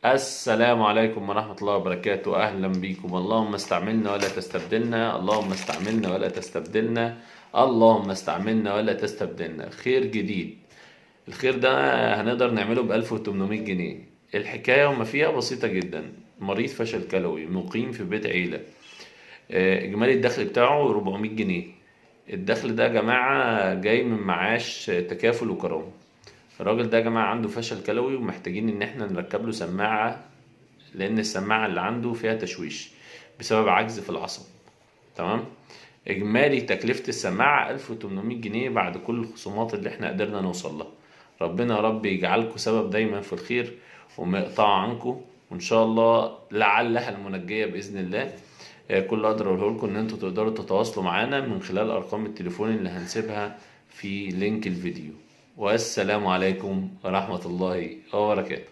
السلام عليكم ورحمة الله وبركاته. أهلا بيكم. اللهم استعملنا ولا تستبدلنا، اللهم استعملنا ولا تستبدلنا، اللهم استعملنا ولا تستبدلنا. خير جديد. الخير ده هنقدر نعمله ب1800 جنيه. الحكاية وما فيها بسيطة جدا. مريض فشل كلوي مقيم في بيت عيلة. إجمالي الدخل بتاعه 400 جنيه. الدخل ده يا جماعة جاي من معاش تكافل وكرامة. الراجل ده يا جماعة عنده فشل كلوي ومحتاجين إن احنا نركب له سماعة، لأن السماعة اللي عنده فيها تشويش بسبب عجز في العصب. تمام. إجمالي تكلفة السماعة 1800 جنيه بعد كل الخصومات اللي احنا قدرنا نوصل لها. ربنا يا رب يجعلكم سبب دايما في الخير وما يقطع عنكم، وإن شاء الله لعلها المنجية بإذن الله. كل اللي أقدر أقوله لكم إن أنتوا تقدروا تتواصلوا معانا من خلال أرقام التليفون اللي هنسيبها في لينك الفيديو. والسلام عليكم ورحمة الله وبركاته.